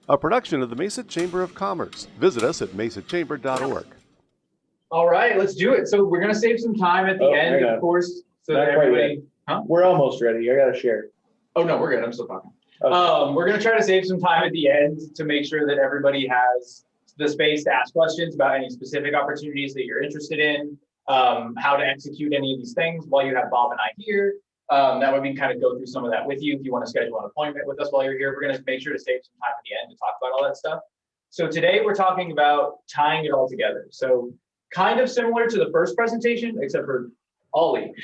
a production of the Mesa Chamber of Commerce. Visit us at mesachamber.org. All right, let's do it. So we're going to save some time at the end, of course, so that everybody. Huh? We're almost ready. I got to share. Oh, no, we're good. I'm still talking. Okay. We're going to try to save some time at the end to make sure that everybody has the space to ask questions about any specific opportunities that you're interested in, how to execute any of these things while you have Bob and I here. That way we can kind of go through some of that with you. If you want to schedule an appointment with us while you're here, we're going to make sure to save some time at the end to talk about all that stuff. So today we're talking about tying it all together. So kind of similar to the first presentation, except for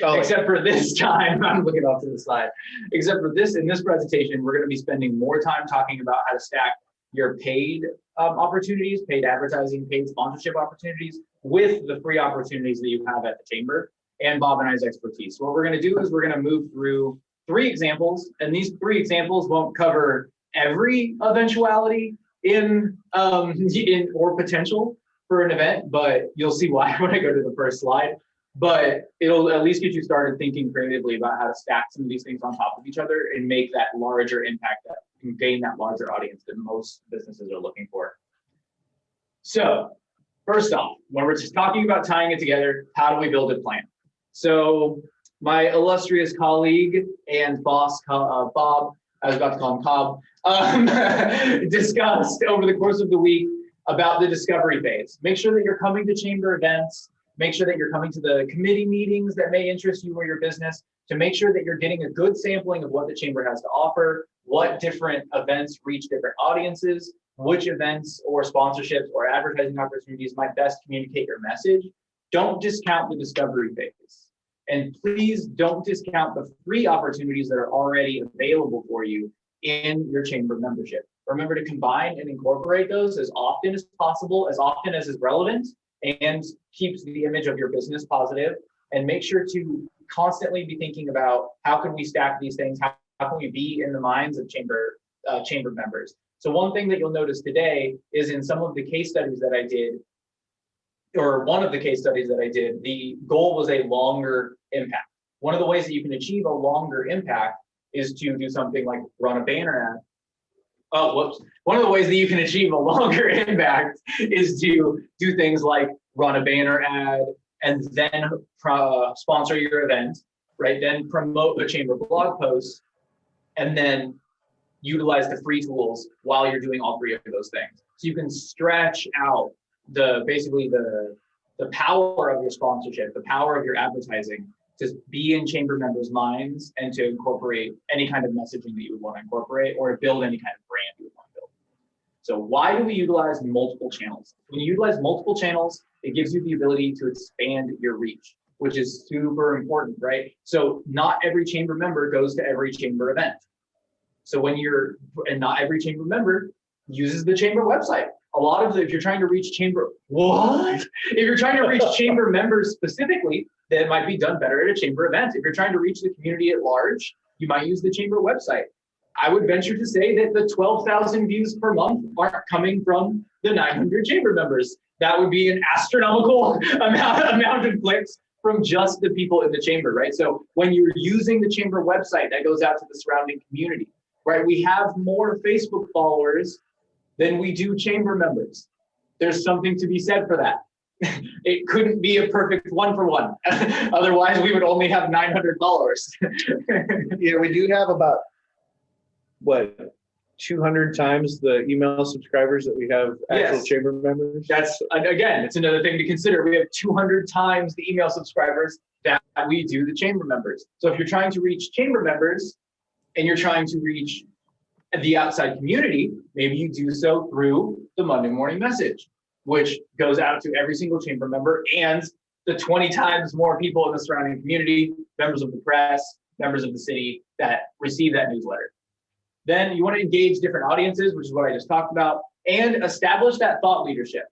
except for this time, I'm looking off to the side, except for this, in this presentation, we're going to be spending more time talking about how to stack your paid opportunities, paid advertising, paid sponsorship opportunities with the free opportunities that you have at the chamber and Bob and I's expertise. So what we're going to do is we're going to move through 3 examples, and these 3 examples won't cover every eventuality in or potential for an event, but you'll see why when I go to the first slide. But it'll at least get you started thinking creatively about how to stack some of these things on top of each other and make that larger impact that can gain that larger audience that most businesses are looking for. So first off, when we're just talking about tying it together, how do we build a plan? So my illustrious colleague and boss, Bob, I was about to call him Cobb, discussed over the course of the week about the discovery phase. Make sure that you're coming to chamber events. Make sure that you're coming to the committee meetings that may interest you or your business to make sure that you're getting a good sampling of what the chamber has to offer, what different events reach different audiences, which events or sponsorships or advertising opportunities might best communicate your message. Don't discount the discovery phase. And please don't discount the free opportunities that are already available for you in your chamber membership. Remember to combine and incorporate those as often as possible, as often as is relevant, and keeps the image of your business positive. And make sure to constantly be thinking about how can we stack these things? How can we be in the minds of chamber members? So one thing that you'll notice today is in some of the case studies that I did, or one of the case studies that I did, the goal was a longer impact. One of the ways that you can achieve a longer impact is to do something like run a banner ad. Oh, whoops. One of the ways that you can achieve a longer impact is to do things like run a banner ad and then sponsor your event, right? Then promote a chamber blog post and then utilize the free tools while you're doing all 3 of those things. So you can stretch out basically the power of your sponsorship, the power of your advertising to be in chamber members' minds and to incorporate any kind of messaging that you would want to incorporate or to build any kind of brand you would want to build. So why do we utilize multiple channels? When you utilize multiple channels, it gives you the ability to expand your reach, which is super important, right? So not every chamber member goes to every chamber event. So and not every chamber member uses the chamber website. If you're trying to reach If you're trying to reach chamber members specifically, that might be done better at a chamber event. If you're trying to reach the community at large, you might use the chamber website. I would venture to say that the 12,000 views per month aren't coming from the 900 chamber members. That would be an astronomical amount of clicks from just the people in the chamber, right? So when you're using the chamber website, that goes out to the surrounding community, right? We have more Facebook followers than we do chamber members. There's something to be said for that. It couldn't be a perfect 1-for-1. Otherwise, we would only have 900 followers. Yeah, we do have about, 200 times the email subscribers that we have actual chamber members? That's, again, it's another thing to consider. We have 200 times the email subscribers that we do the chamber members. So if you're trying to reach chamber members and you're trying to reach the outside community, maybe you do so through the Monday morning message, which goes out to every single chamber member and the 20 times more people in the surrounding community, members of the press, members of the city that receive that newsletter. Then you want to engage different audiences, which is what I just talked about, and establish that thought leadership.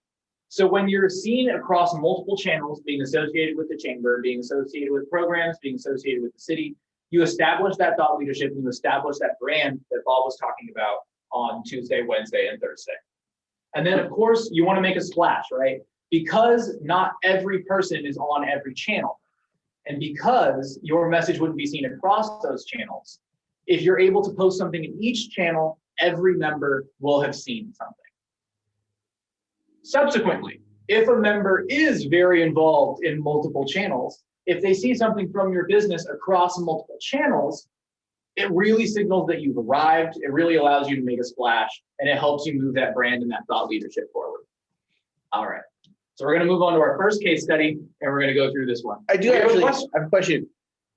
So when you're seen across multiple channels, being associated with the chamber, being associated with programs, being associated with the city, you establish that thought leadership and you establish that brand that Bob was talking about on Tuesday, Wednesday, and Thursday. And then, of course, you want to make a splash, right? Because not every person is on every channel. And because your message wouldn't be seen across those channels, if you're able to post something in each channel every member will have seen something. Subsequently, if a member is very involved in multiple channels, if they see something from your business across multiple channels, it really signals that you've arrived. It really allows you to make a splash, and it helps you move that brand and that thought leadership forward. All right. So we're going to move on to our first case study, and we're going to go through this one. I have a question.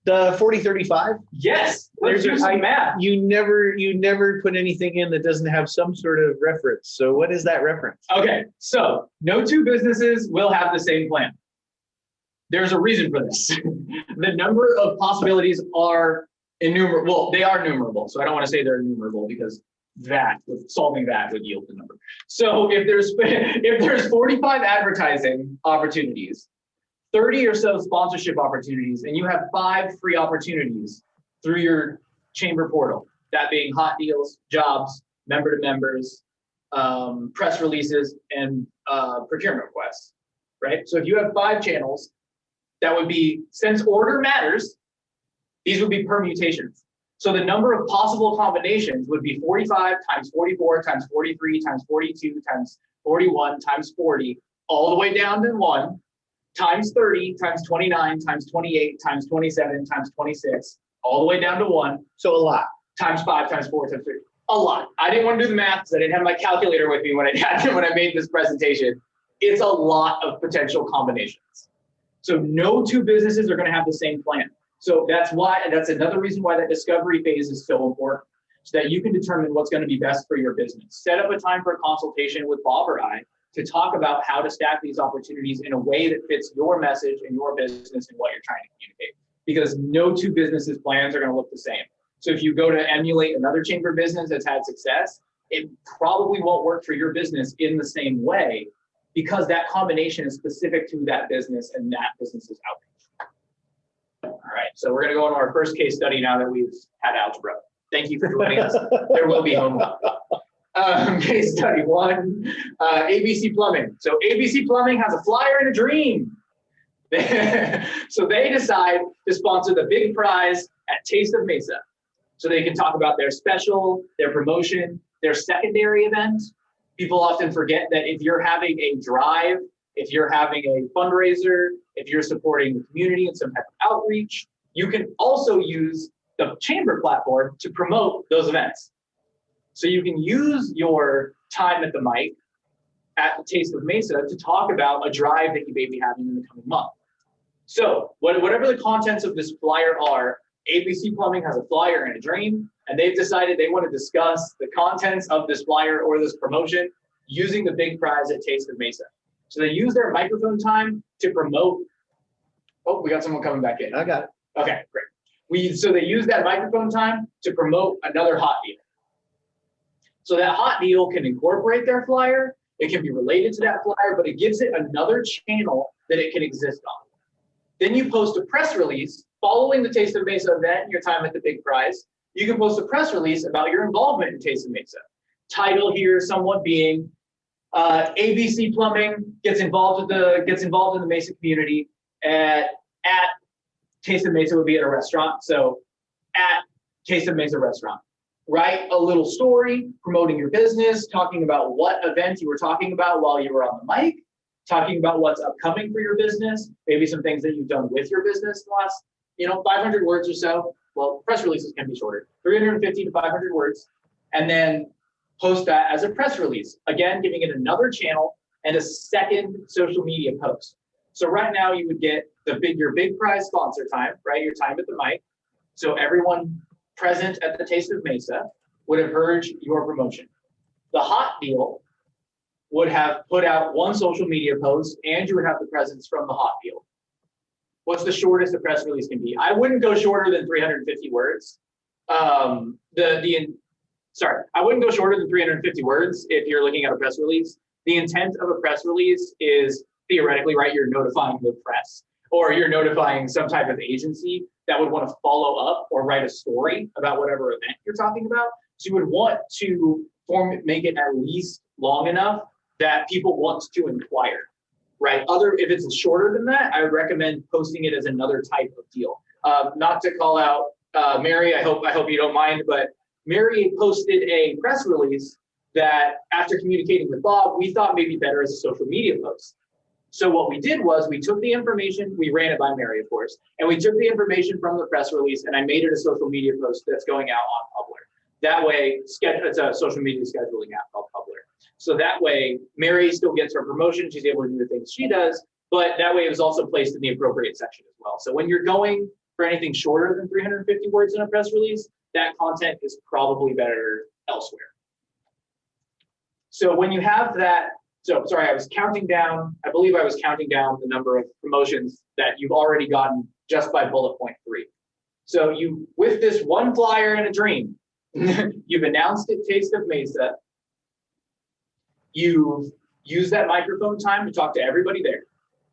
The 40-35? Yes. Let's do some math. You never put anything in that doesn't have some sort of reference. So what is that reference? Okay. So no two businesses will have the same plan. There's a reason for this. The number of possibilities are innumerable. Well, they are numerable. So I don't want to say they're innumerable because solving that would yield the number. So if there's 45 advertising opportunities, 30 or so sponsorship opportunities, and you have 5 free opportunities through your chamber portal, that being hot deals, jobs, member to members, press releases, and procurement requests, right? So if you have 5 channels, that would be, since order matters, these would be permutations. So the number of possible combinations would be 45 times 44 times 43 times 42 times 41 times 40, all the way down to 1, times 30 times 29 times 28 times 27 times 26, all the way down to 1. So a lot. Times 5 times 4 times 3. A lot. I didn't want to do the math because I didn't have my calculator with me when I made this presentation. It's a lot of potential combinations. So no two businesses are going to have the same plan. So that's another reason why that discovery phase is so important, so that you can determine what's going to be best for your business. Set up a time for a consultation with Bob or I to talk about how to stack these opportunities in a way that fits your message and your business and what you're trying to communicate. Because no two businesses' plans are going to look the same. So if you go to emulate another chamber business that's had success, it probably won't work for your business in the same way, because that combination is specific to that business and that business's outreach. All right, so we're going to go into our first case study now that we've had algebra. Thank you for joining us. There will be homework. Case study 1, ABC Plumbing. So ABC Plumbing has a flyer and a dream. So they decide to sponsor the big prize at Taste of Mesa. So they can talk about their special, their promotion, their secondary event. People often forget that if you're having a drive, if you're having a fundraiser, if you're supporting the community in some type of outreach, you can also use the chamber platform to promote those events. So you can use your time at the mic at the Taste of Mesa to talk about a drive that you may be having in the coming month. So whatever the contents of this flyer are, ABC Plumbing has a flyer and a dream, and they've decided they want to discuss the contents of this flyer or this promotion using the big prize at Taste of Mesa. So they use their microphone time to promote. Oh, we got someone coming back in. I got it. Okay, great. So they use that microphone time to promote another hot deal. So that hot deal can incorporate their flyer. It can be related to that flyer, but it gives it another channel that it can exist on. Then you post a press release following the Taste of Mesa event and your time at the big prize. You can post a press release about your involvement in Taste of Mesa. Title here somewhat being ABC Plumbing gets involved in the Mesa community at Taste of Mesa would be at a restaurant. So at Taste of Mesa restaurant. Write a little story promoting your business, talking about what event you were talking about while you were on the mic, talking about what's upcoming for your business, maybe some things that you've done with your business in the last, 500 words or so. Well, press releases can be shorter, 350 to 500 words, and then post that as a press release. Again, giving it another channel and a second social media post. So right now you would get your big prize sponsor time, right? Your time at the mic. So everyone present at the Taste of Mesa would have heard your promotion. The hot deal would have put out one social media post, and you would have the presence from the hot deal. What's the shortest a press release can be? I wouldn't go shorter than 350 words. I wouldn't go shorter than 350 words if you're looking at a press release. The intent of a press release is theoretically, right, you're notifying the press, or you're notifying some type of agency that would want to follow up or write a story about whatever event you're talking about. So you would want to make it at least long enough that people want to inquire, right? If it's shorter than that, I would recommend posting it as another type of deal. Not to call out Mary, I hope you don't mind, but Mary posted a press release that after communicating with Bob, we thought maybe better as a social media post. So what we did was we took the information, we ran it by Mary, of course, and we took the information from the press release and I made it a social media post that's going out on Publer. That way, it's a social media scheduling app called Publer. So that way, Mary still gets her promotion. She's able to do the things she does, but that way it was also placed in the appropriate section as well. So when you're going for anything shorter than 350 words in a press release, that content is probably better elsewhere. So when you have that, so sorry, I was counting down, I believe I was counting down the number of promotions that you've already gotten just by bullet point 3. So you, with this one flyer and a dream, you've announced it, Taste of Mesa. You've used that microphone time to talk to everybody there.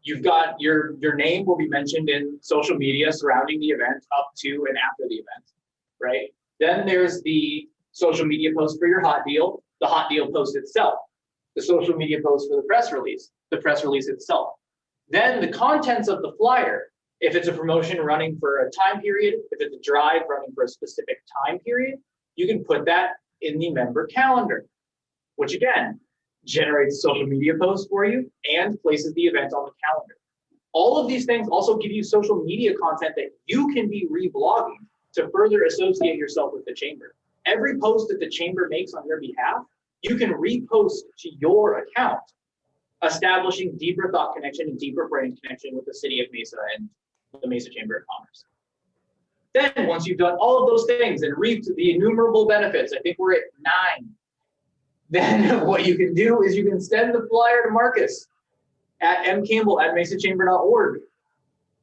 You've got your name will be mentioned in social media surrounding the event up to and after the event, right? Then there's the social media post for your hot deal, the hot deal post itself, the social media post for the press release itself. Then the contents of the flyer, if it's a promotion running for a time period, if it's a drive running for a specific time period, you can put that in the member calendar, which again, generates a social media post for you and places the event on the calendar. All of these things also give you social media content that you can be reblogging to further associate yourself with the chamber. Every post that the chamber makes on your behalf, you can repost to your account, establishing deeper thought connection and deeper brand connection with the city of Mesa and the Mesa Chamber of Commerce. Then once you've done all of those things and reaped the innumerable benefits, I think we're at 9. Then what you can do is you can send the flyer to Marcus at mcampbell@mesachamber.org.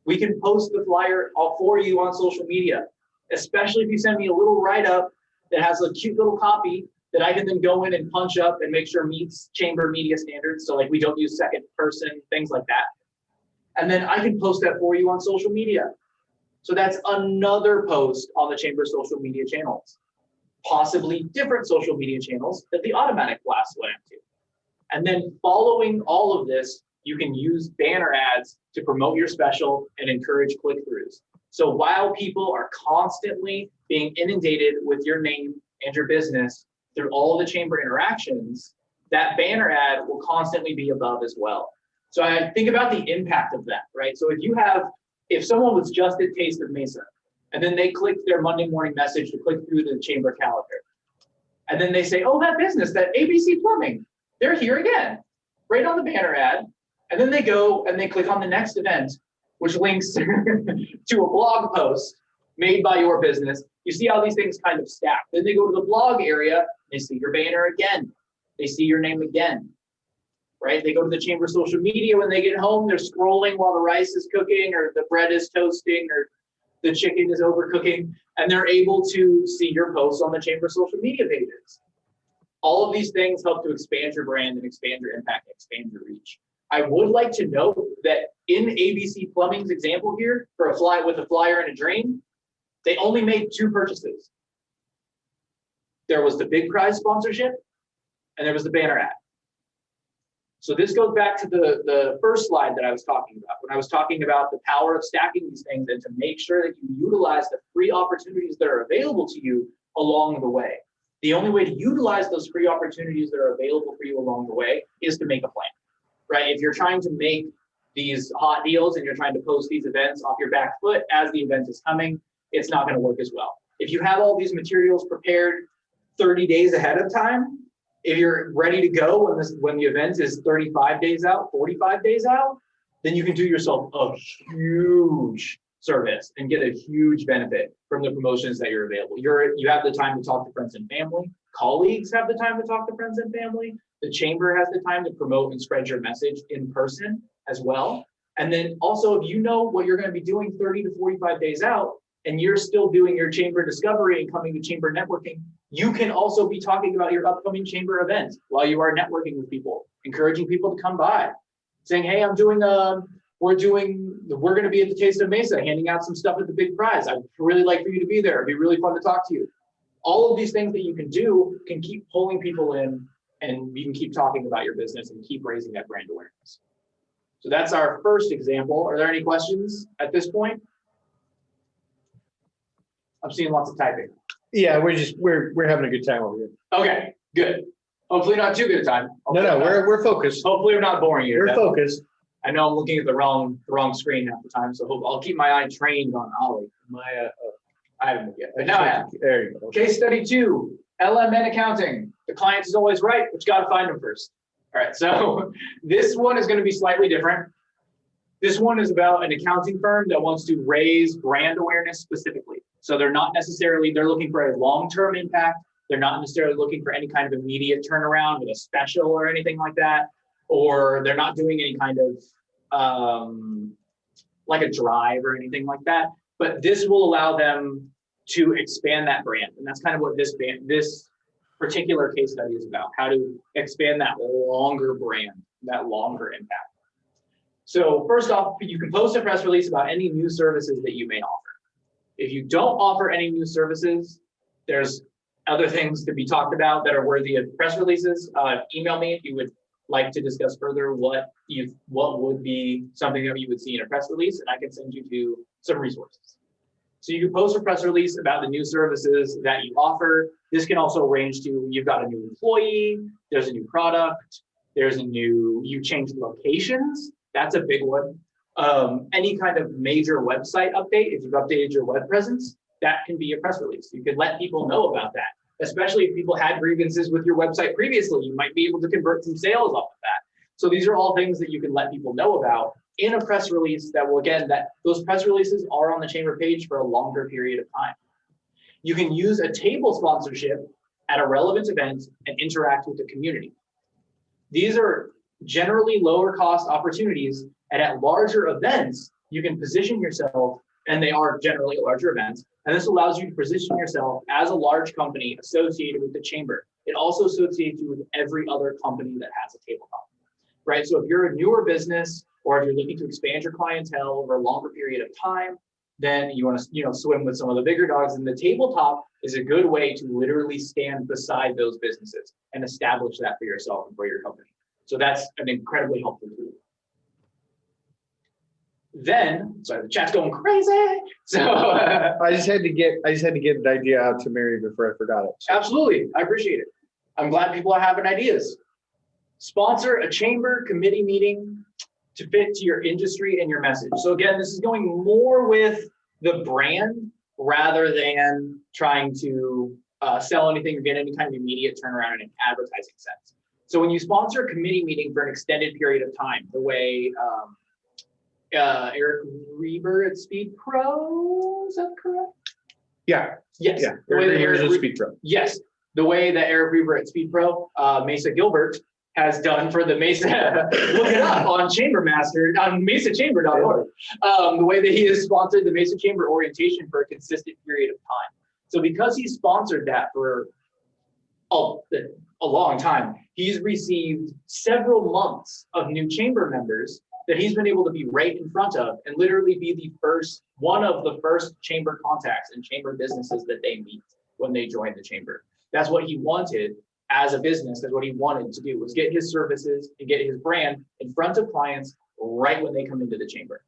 We can post the flyer for you on social media, especially if you send me a little write-up that has a cute little copy that I can then go in and punch up and make sure meets chamber media standards. So like we don't use second person, things like that. And then I can post that for you on social media. So that's another post on the chamber social media channels. Possibly different social media channels that the automatic blast went to. And then following all of this, you can use banner ads to promote your special and encourage click-throughs. So while people are constantly being inundated with your name and your business through all the chamber interactions, that banner ad will constantly be above as well. So I think about the impact of that, right? So if someone was just at Taste of Mesa, and then they click their Monday morning message to click through the chamber calendar. And then they say, oh, that business, that ABC Plumbing, they're here again, right on the banner ad. And then they go and they click on the next event, which links to a blog post made by your business. You see how these things kind of stack. Then they go to the blog area, they see your banner again. They see your name again, right? They go to the chamber social media when they get home, they're scrolling while the rice is cooking or the bread is toasting or the chicken is overcooking, and they're able to see your posts on the chamber social media pages. All of these things help to expand your brand and expand your impact, and expand your reach. I would like to note that in ABC Plumbing's example here, for a flyer and a drain, they only made 2 purchases. There was the big prize sponsorship, and there was the banner ad. So this goes back to the first slide that I was talking about, when I was talking about the power of stacking these things and to make sure that you utilize the free opportunities that are available to you along the way. The only way to utilize those free opportunities that are available for you along the way is to make a plan, right? If you're trying to make these hot deals and you're trying to post these events off your back foot as the event is coming, it's not going to work as well. If you have all these materials prepared 30 days ahead of time, if you're ready to go when the event is 35 days out, 45 days out, then you can do yourself a huge service and get a huge benefit from the promotions that you're available. You have the time to talk to friends and family. Colleagues have the time to talk to friends and family. The chamber has the time to promote and spread your message in person as well. And then also, if you know what you're going to be doing 30 to 45 days out, and you're still doing your chamber discovery and coming to chamber networking, you can also be talking about your upcoming chamber event while you are networking with people, encouraging people to come by, saying, hey, we're going to be at the Taste of Mesa, handing out some stuff at the big prize. I'd really like for you to be there. It'd be really fun to talk to you. All of these things that you can do can keep pulling people in, and you can keep talking about your business and keep raising that brand awareness. So that's our first example. Are there any questions at this point? I'm seeing lots of typing. Yeah, we're having a good time over here. Okay, good. Hopefully not too good a time. No, we're focused. Hopefully we're not boring you. We're focused. I know I'm looking at the wrong screen half the time, so I'll keep my eye trained on Ollie. I haven't yet, but now I have. There you go. Case study 2, LMN accounting. The client is always right, but you got to find them first. All right, so this one is going to be slightly different. This one is about an accounting firm that wants to raise brand awareness specifically. So they're looking for a long-term impact. They're not necessarily looking for any kind of immediate turnaround with a special or anything like that. Or they're not doing any kind of like a drive or anything like that. But this will allow them to expand that brand. And that's kind of what this particular case study is about, how to expand that longer brand, that longer impact. So first off, you can post a press release about any new services that you may offer. If you don't offer any new services, there's other things to be talked about that are worthy of press releases. Email me if you would like to discuss further what would be something that you would see in a press release, and I can send you to some resources. So you can post a press release about the new services that you offer. This can also range to, you've got a new employee, there's a new product, you changed locations. That's a big one. Any kind of major website update, if you've updated your web presence, that can be a press release. You could let people know about that, especially if people had grievances with your website previously. You might be able to convert some sales off of that. So these are all things that you can let people know about in a press release that will, again, those press releases are on the chamber page for a longer period of time. You can use a table sponsorship at a relevant event and interact with the community. These are generally lower cost opportunities, and at larger events, you can position yourself, and they are generally larger events, and this allows you to position yourself as a large company associated with the chamber. It also associates you with every other company that has a tabletop, right? So if you're a newer business, or if you're looking to expand your clientele over a longer period of time, then you want to swim with some of the bigger dogs, and the tabletop is a good way to literally stand beside those businesses and establish that for yourself and for your company. So that's an incredibly helpful tool. Then, sorry, the chat's going crazy. So I just had to get an idea out to Mary before I forgot it. So. Absolutely, I appreciate it. I'm glad people are having ideas. Sponsor a chamber committee meeting to fit to your industry and your message. So again, this is going more with the brand rather than trying to sell anything or get any kind of immediate turnaround in an advertising sense. So when you sponsor a committee meeting for an extended period of time, the way Eric Reber at Speed Pro, is that correct? Yeah. Yes. Yeah. Eric at Speed Pro. Yes. The way that Eric Reber at Speed Pro, Mesa Gilbert, has done for the Mesa, look it up on Chambermaster, on mesachamber.org. The way that he has sponsored the Mesa Chamber orientation for a consistent period of time. So because he sponsored that for a long time, he's received several months of new chamber members that he's been able to be right in front of and literally be one of the first chamber contacts and chamber businesses that they meet when they join the chamber. That's what he wanted as a business. That's what he wanted to do, was get his services and get his brand in front of clients right when they come into the chamber.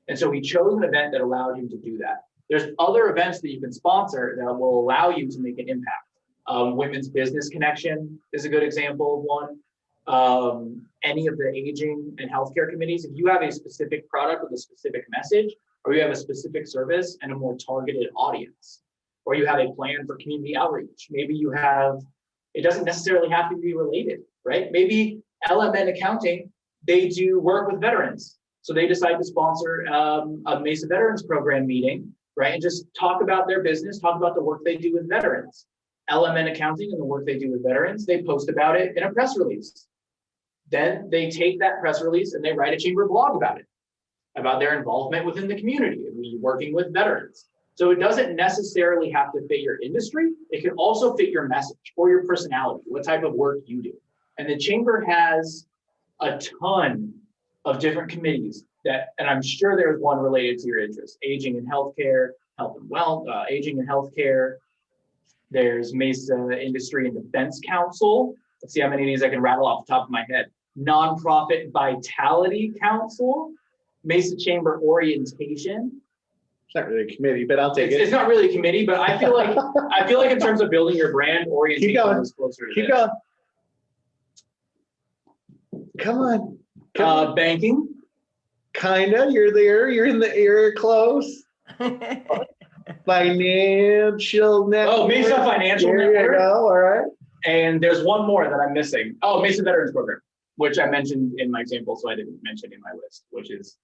And so he chose an event that allowed him to do that. There's other events that you can sponsor that will allow you to make an impact. Women's Business Connection is a good example of one. Any of the aging and healthcare committees, if you have a specific product with a specific message, or you have a specific service and a more targeted audience, or you have a plan for community outreach, maybe you have, it doesn't necessarily have to be related, right? Maybe LMN Accounting, they do work with veterans. So they decide to sponsor a Mesa Veterans Program meeting, right? And just talk about their business, talk about the work they do with veterans. LMN Accounting and the work they do with veterans, they post about it in a press release. Then they take that press release and they write a chamber blog about it, about their involvement within the community, working with veterans. So it doesn't necessarily have to fit your industry. It can also fit your message or your personality, what type of work you do. And the chamber has a ton of different committees and I'm sure there's one related to your interest: aging and healthcare, health and wealth, aging and healthcare. There's Mesa Industry and Defense Council. Let's see how many of these I can rattle off the top of my head. Nonprofit Vitality Council, Mesa Chamber Orientation, It's not really a committee, but I'll take It's it. not really a committee, but I feel like in terms of building your brand, orientation going. is closer to Keep this. going. Come on. Come on. Banking. Kinda. You're there. You're close. Financial network. Oh, Mesa Financial There you Network. go. All right. And there's one more that I'm missing. Oh, Mesa Veterans Program, which I mentioned in my example, so I didn't mention in my list, which is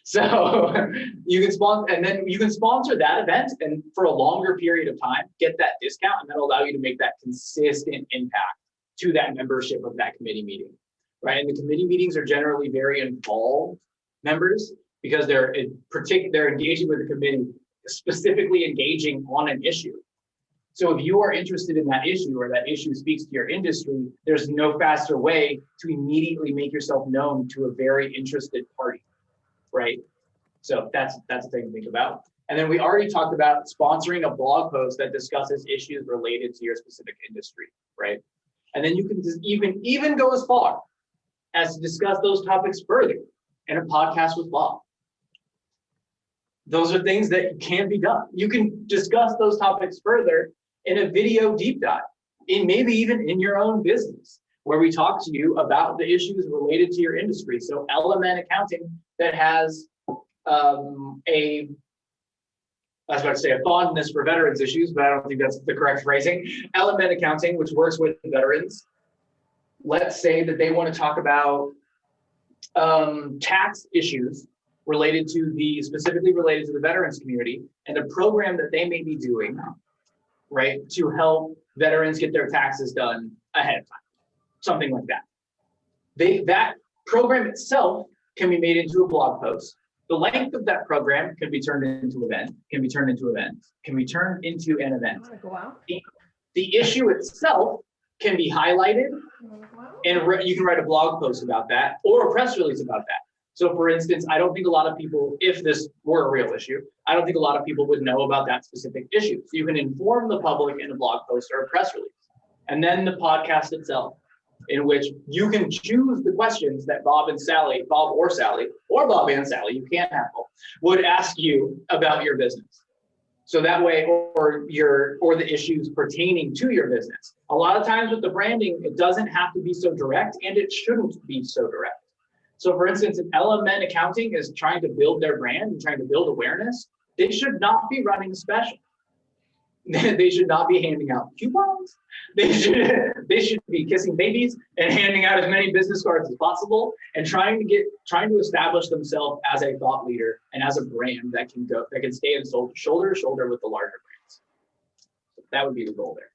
so you can sponsor, and then you can sponsor that event, and for a longer period of time, get that discount, and that'll allow you to make that consistent impact to that membership of that committee meeting, right? And the committee meetings are generally very involved members because they're engaging with the committee, specifically engaging on an issue. So if you are interested in that issue or that issue speaks to your industry, there's no faster way to immediately make yourself known to a very interested party, right? So that's a thing to think about. And then we already talked about sponsoring a blog post that discusses issues related to your specific industry, right? And then you can just even go as far as to discuss those topics further in a podcast with Bob. Those are things that can be done. You can discuss those topics further in a video deep dive, maybe even in your own business, where we talk to you about the issues related to your industry. So LMN accounting that has I was about to say a fondness for veterans issues, but I don't think that's the correct phrasing. LMN accounting, which works with veterans. Let's say that they want to talk about tax issues specifically related to the veterans community, and a program that they may be doing, right, to help veterans get their taxes done ahead of time, something like that. That program itself can be made into a blog post. The length of that program can be turned into an event. I want to go out. The issue itself can be highlighted, and you can write a blog post about that or a press release about that. So for instance, I don't think a lot of people, if this were a real issue, I don't think a lot of people would know about that specific issue. So you can inform the public in a blog post or a press release. And then the podcast itself, in which you can choose the questions that Bob and Sally, or Bob and Sally, you can't have both, would ask you about your business. So that way, or the issues pertaining to your business. A lot of times with the branding, it doesn't have to be so direct, and it shouldn't be so direct. So for instance, if LMN accounting is trying to build their brand and trying to build awareness, they should not be running a special. They should not be handing out coupons. They should be kissing babies and handing out as many business cards as possible, and trying to establish themselves as a thought leader and as a brand that can stay shoulder to shoulder with the larger brands. So that would be the goal there.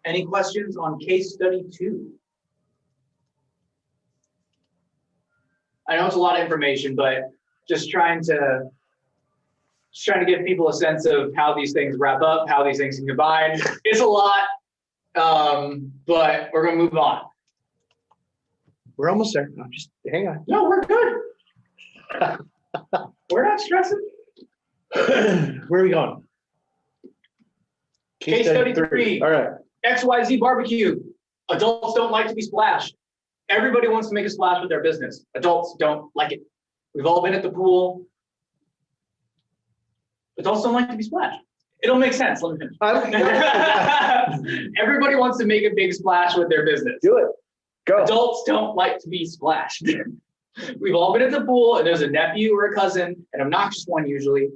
Any questions on case study 2? I know it's a lot of information, but just trying to give people a sense of how these things wrap up, how these things can combine. It's a lot, but we're gonna move on. We're almost there. No, just hang on. No, we're good. We're not stressing. Where are we going? Case study 3. All right. XYZ barbecue. Adults don't like to be splashed. Everybody wants to make a splash with their business. Adults don't like it. We've all been at the pool. Adults don't like to be splashed. It'll make sense. Let me finish. Everybody wants to make a big splash with their business. Do it. Go. Adults don't like to be splashed. We've all been at the pool, and there's a nephew or a cousin, an obnoxious one usually,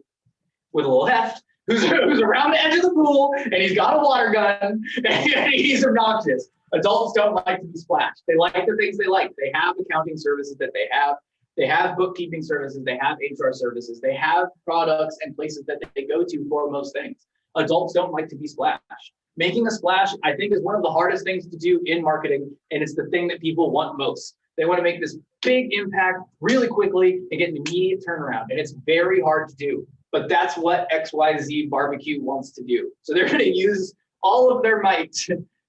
with a little heft, who's around the edge of the pool, and he's got a water gun, and he's obnoxious. Adults don't like to be splashed. They like the things they like. They have accounting services that they have. They have bookkeeping services. They have HR services. They have products and places that they go to for most things. Adults don't like to be splashed. Making a splash, I think, is one of the hardest things to do in marketing, and it's the thing that people want most. They want to make this big impact really quickly and get an immediate turnaround, and it's very hard to do. But that's what XYZ Barbecue wants to do. So they're going to use all of their might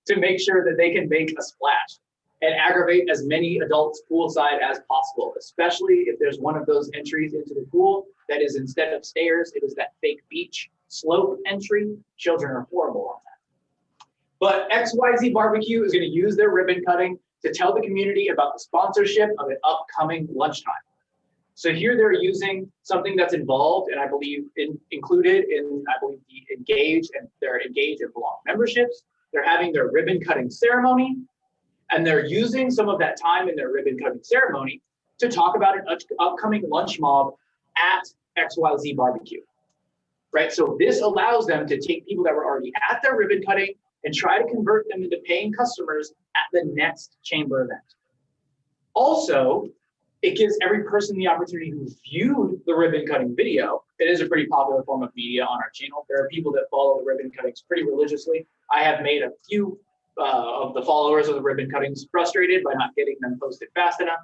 to make sure that they can make a splash and aggravate as many adults poolside as possible, especially if there's one of those entries into the pool that is, instead of stairs, it is that fake beach slope entry. Children are horrible on that. But XYZ Barbecue is going to use their ribbon cutting to tell the community about the sponsorship of an upcoming lunchtime. So here they're using something that's involved and I believe included in, I believe, the engage, and they're engaged in block memberships. They're having their ribbon cutting ceremony, and they're using some of that time in their ribbon cutting ceremony to talk about an upcoming lunch mob at XYZ barbecue, right? So this allows them to take people that were already at their ribbon cutting and try to convert them into paying customers at the next chamber event. Also, it gives every person the opportunity who viewed the ribbon cutting video. It is a pretty popular form of media on our channel. There are people that follow the ribbon cuttings pretty religiously. I have made a few of the followers of the ribbon cuttings frustrated by not getting them posted fast enough.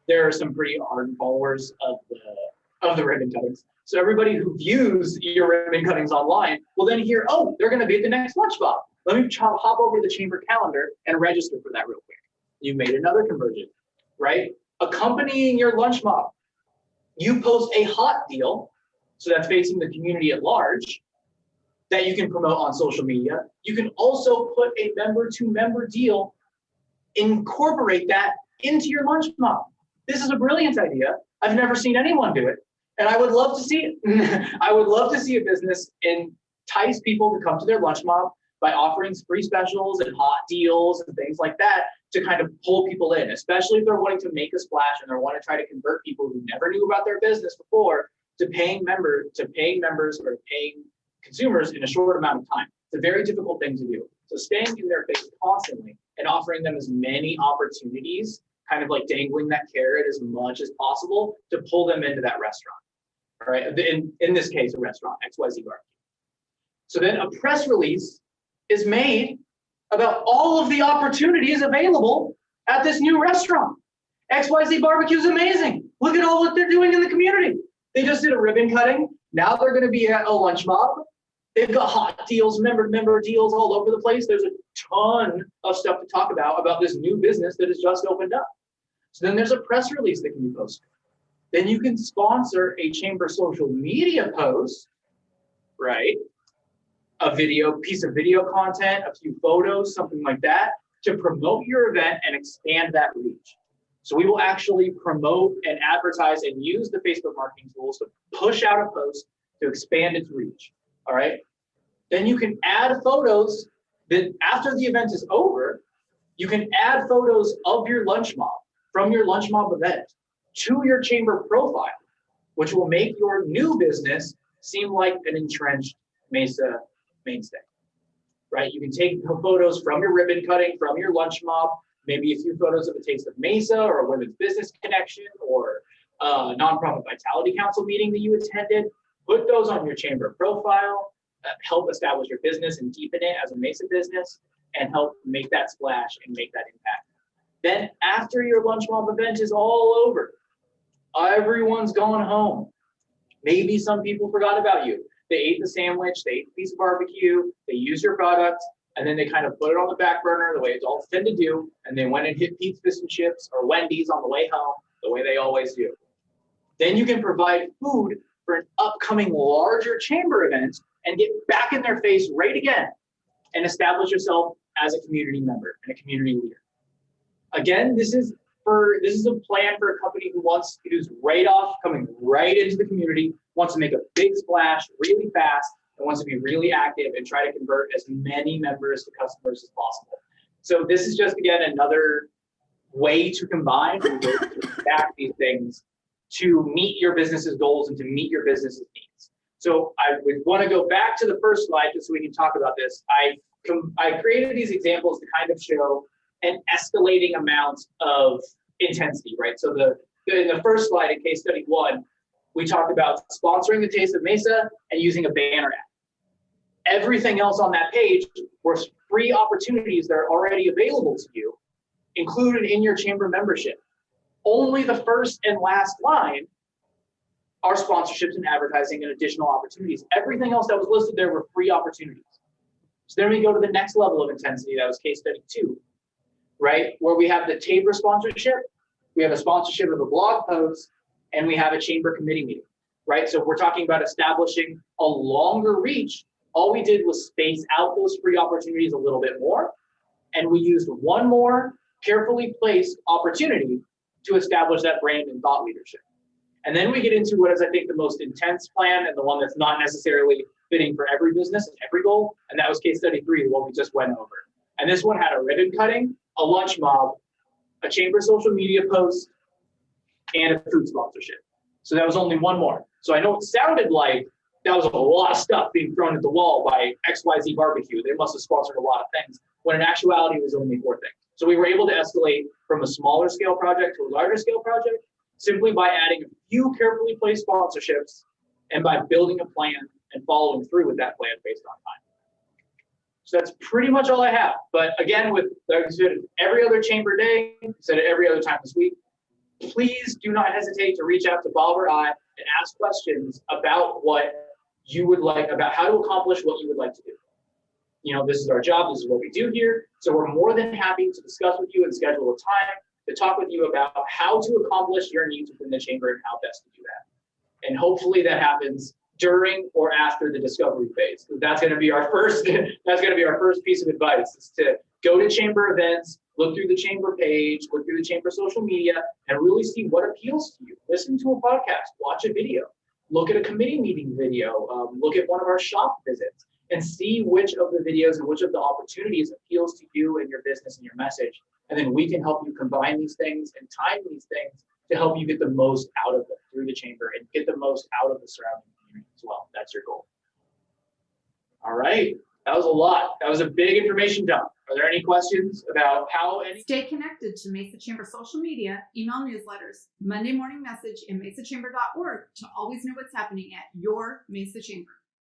There are some pretty ardent followers of the ribbon cuttings. So everybody who views your ribbon cuttings online will then hear, oh, they're gonna be at the next lunch mob. Let me hop over to the chamber calendar and register for that real quick. You made another conversion, right? Accompanying your lunch mob, you post a hot deal, so that's facing the community at large, that you can promote on social media. You can also put a member-to-member deal, incorporate that into your lunch mob. This is a brilliant idea. I've never seen anyone do it, and I would love to see it. I would love to see a business entice people to come to their lunch mob by offering free specials and hot deals and things like that to kind of pull people in, especially if they're wanting to make a splash and they want to try to convert people who never knew about their business before to paying members or paying consumers in a short amount of time. It's a very difficult thing to do. So staying in their face constantly and offering them as many opportunities, kind of like dangling that carrot as much as possible to pull them into that restaurant. All right, in this case, a restaurant, XYZ Barbecue. So then a press release is made about all of the opportunities available at this new restaurant. XYZ Barbecue is amazing. Look at all what they're doing in the community. They just did a ribbon cutting. Now they're going to be at a lunch mob. They've got hot deals, member deals all over the place. There's a ton of stuff to talk about this new business that has just opened up. So then there's a press release that can be posted. Then you can sponsor a chamber social media post, right? A piece of video content, a few photos, something like that, to promote your event and expand that reach. So we will actually promote and advertise and use the Facebook marketing tools to push out a post to expand its reach, all right? Then you can add photos that after the event is over, you can add photos of your lunch mob from your lunch mob event to your chamber profile, which will make your new business seem like an entrenched Mesa mainstay, right? You can take photos from your ribbon cutting, from your lunch mob, maybe a few photos of a taste of Mesa or a women's business connection or a nonprofit vitality council meeting that you attended. Put those on your chamber profile, help establish your business and deepen it as a Mesa business and help make that splash and make that impact. Then after your lunch mob event is all over, everyone's gone home. Maybe some people forgot about you. They ate the sandwich, they ate the piece of barbecue, they used your product, and then they kind of put it on the back burner the way adults tend to do, and they went and hit Pete's Fish and Chips or Wendy's on the way home, the way they always do. Then you can provide food for an upcoming larger chamber event and get back in their face right again and establish yourself as a community member and a community leader. Again, this is a plan for a company who's right off, coming right into the community, wants to make a big splash really fast, and wants to be really active and try to convert as many members to customers as possible. So this is just, again, another way to combine and stack these things to meet your business's goals and to meet your business's needs. So I would want to go back to the first slide just so we can talk about this. I created these examples to kind of show an escalating amount of intensity, right? So in the first slide in case study 1, we talked about sponsoring the Taste of Mesa and using a banner ad. Everything else on that page were free opportunities that are already available to you, included in your chamber membership. Only the first and last line are sponsorships and advertising and additional opportunities. Everything else that was listed there were free opportunities. So then we go to the next level of intensity, that was case study 2, right? Where we have the Tabor sponsorship, we have a sponsorship of a blog post, and we have a chamber committee meeting, right? So if we're talking about establishing a longer reach, all we did was space out those free opportunities a little bit more, and we used one more carefully placed opportunity to establish that brand and thought leadership. And then we get into what is, I think, the most intense plan and the one that's not necessarily fitting for every business and every goal. And that was case study 3, the one we just went over. And this one had a ribbon cutting, a lunch mob, a chamber social media post, and a food sponsorship. So that was only one more. So I know it sounded like that was a lot of stuff being thrown at the wall by XYZ Barbecue. They must have sponsored a lot of things, when in actuality it was only 4 things. So we were able to escalate from a smaller scale project to a larger scale project simply by adding a few carefully placed sponsorships and by building a plan and following through with that plan based on time. So that's pretty much all I have. But again, with like I said, every other chamber day, I said it every other time this week, please do not hesitate to reach out to Bob or I and ask questions about what you would like, about how to accomplish what you would like to do. You know, this is our job, this is what we do here. So we're more than happy to discuss with you and schedule a time to talk with you about how to accomplish your needs within the chamber and how best to do that. And hopefully that happens during or after the discovery phase. That's going to be our first, piece of advice, is to go to chamber events, look through the chamber page, look through the chamber social media, and really see what appeals to you. Listen to a podcast, watch a video, look at a committee meeting video, look at one of our shop visits, and see which of the videos and which of the opportunities appeals to you and your business and your message. And then we can help you combine these things and time these things to help you get the most out of them through the chamber and get the most out of the surrounding community as well. That's your goal. All right, that was a lot. That was a big information dump. Are there any questions about how any? Stay connected to Mesa Chamber social media, email newsletters, Monday morning message, and mesachamber.org to always know what's happening at your Mesa Chamber.